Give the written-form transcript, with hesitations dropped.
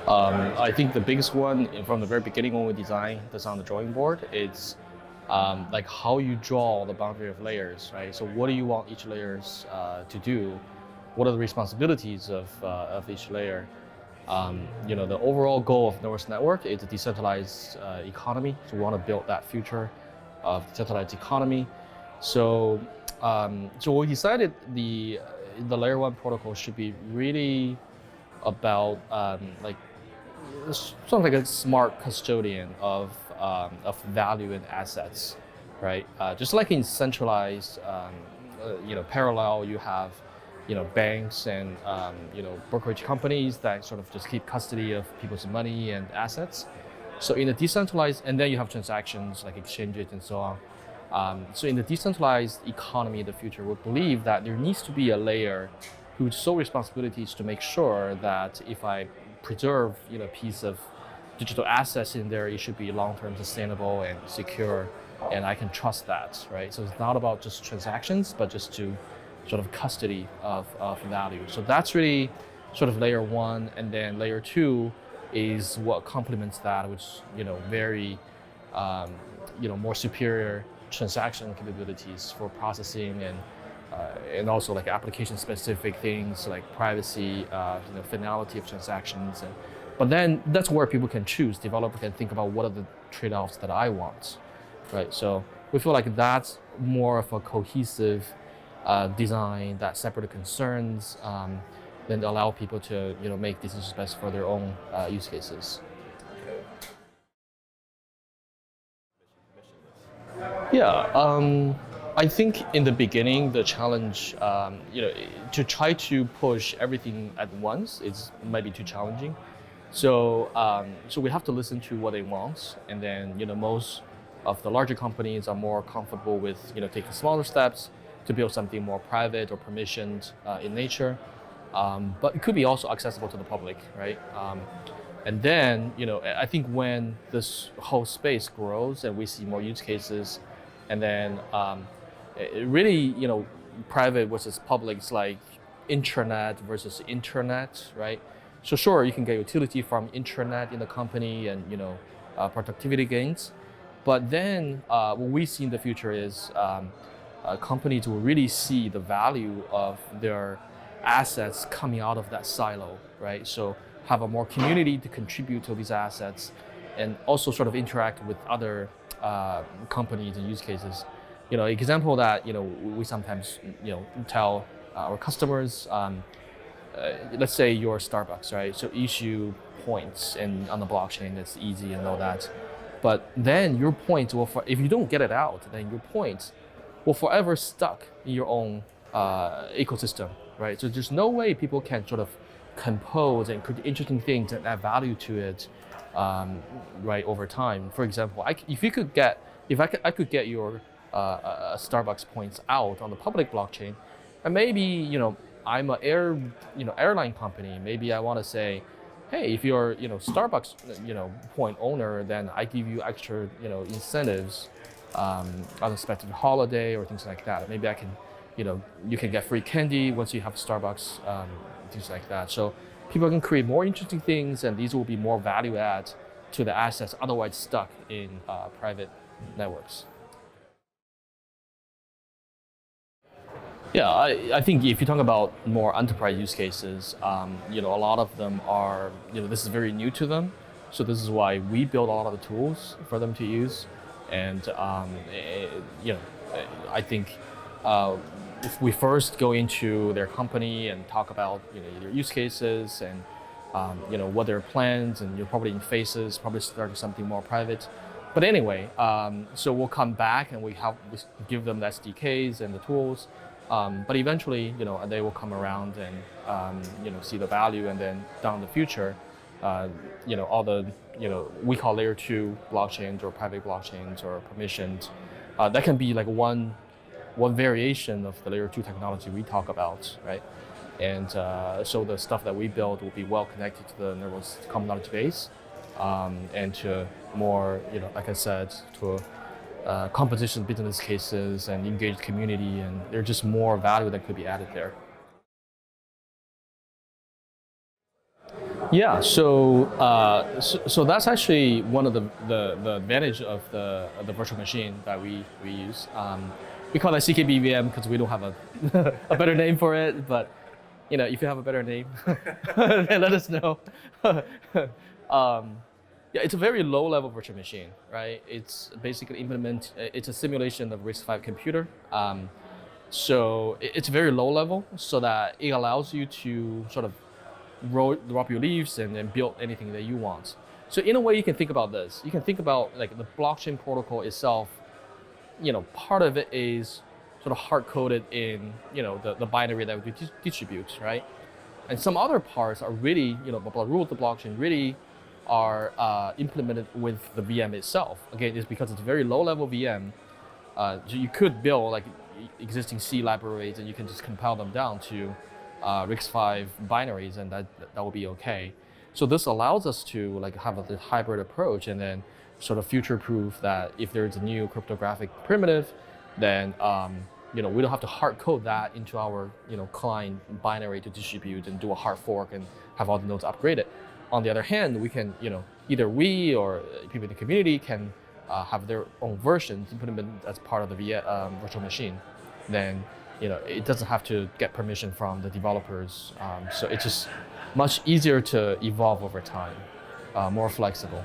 I think the biggest one from the very beginning when we design this on the drawing board is like how you draw the boundary of layers, right? So what do you want each layers to do? What are the responsibilities of each layer? The overall goal of Nervos Network is a decentralized economy. So we want to build that future of decentralized economy. So we decided the layer one protocol should be really about like sort of like a smart custodian of value and assets, right? Just like in centralized, parallel, you have, banks and brokerage companies that sort of just keep custody of people's money and assets. So in a decentralized, and then you have transactions like exchanges and so on. So in the decentralized economy of the future, we believe that there needs to be a layer whose sole responsibility is to make sure that if I preserve a piece of digital assets in there, it should be long-term sustainable and secure, and I can trust that, right? So it's not about just transactions, but just to sort of custody of value. So that's really sort of layer one, and then layer two is what complements that, which very more superior transaction capabilities for processing and also like application specific things like privacy, finality of transactions. But then that's where people can choose. Developer can think about what are the trade-offs that I want, right? So we feel like that's more of a cohesive design that separate concerns, then allow people to make decisions best for their own use cases. Yeah, I think in the beginning the challenge, to try to push everything at once might be too challenging. So we have to listen to what they want, and then most of the larger companies are more comfortable with taking smaller steps to build something more private or permissioned in nature, but it could be also accessible to the public, right? And then I think when this whole space grows and we see more use cases, and then it really private versus public is like intranet versus internet, right? So sure, you can get utility from intranet in the company and productivity gains, but then what we see in the future is companies will really see the value of their assets coming out of that silo, right? So have a more community to contribute to these assets, and also sort of interact with other companies and use cases. Example that we sometimes tell our customers. Let's say you're Starbucks, right? So issue points and on the blockchain, that's easy and all that. But then your points will, if you don't get it out, then your points will forever stuck in your own ecosystem, right? So there's no way people can sort of compose and create interesting things and add value to it, right, over time. For example, I could get your Starbucks points out on the public blockchain, and maybe I'm an airline company. Maybe I want to say, hey, if you're Starbucks point owner, then I give you extra incentives on a specific holiday or things like that. Maybe I can you can get free candy once you have Starbucks, things like that. So people can create more interesting things, and these will be more value add to the assets otherwise stuck in private networks. Yeah, I think if you talk about more enterprise use cases, a lot of them are, this is very new to them. So this is why we build a lot of the tools for them to use. And, I think if we first go into their company and talk about, their use cases and, what their plans, and you're probably in phases, probably starting something more private. But anyway, so we'll come back and we give them the SDKs and the tools. But eventually, they will come around and, see the value, and then down the future, all the, we call layer two blockchains or private blockchains or permissioned, that can be like one variation of the layer two technology we talk about, right? And so the stuff that we build will be well connected to the Nervos common knowledge base, and to more, like I said, to composition business cases and engaged community, and there's just more value that could be added there. Yeah, so that's actually one of the advantage of the virtual machine that we use. We call it CKB VM because we don't have a better name for it, but if you have a better name, then let us know. um, yeah, it's a very low level virtual machine, right? It's basically it's a simulation of RISC-V computer. So it's very low level so that it allows you to sort of roll up your leaves and build anything that you want. So in a way, you can think about this. You can think about like the blockchain protocol itself. Part of it is sort of hard coded in the binary that we distribute, right? And some other parts are really the rules of the blockchain really are implemented with the VM itself. Again, it's because it's a very low level VM. So you could build like existing C libraries and you can just compile them down to RISC-V binaries, and that will be okay. So this allows us to like have a hybrid approach and then sort of future-proof that if there's a new cryptographic primitive, then we don't have to hard code that into our client binary to distribute and do a hard fork and have all the nodes upgraded. On the other hand, we can either we or people in the community can have their own versions implemented as part of the virtual machine. Then it doesn't have to get permission from the developers. So it's just much easier to evolve over time, more flexible.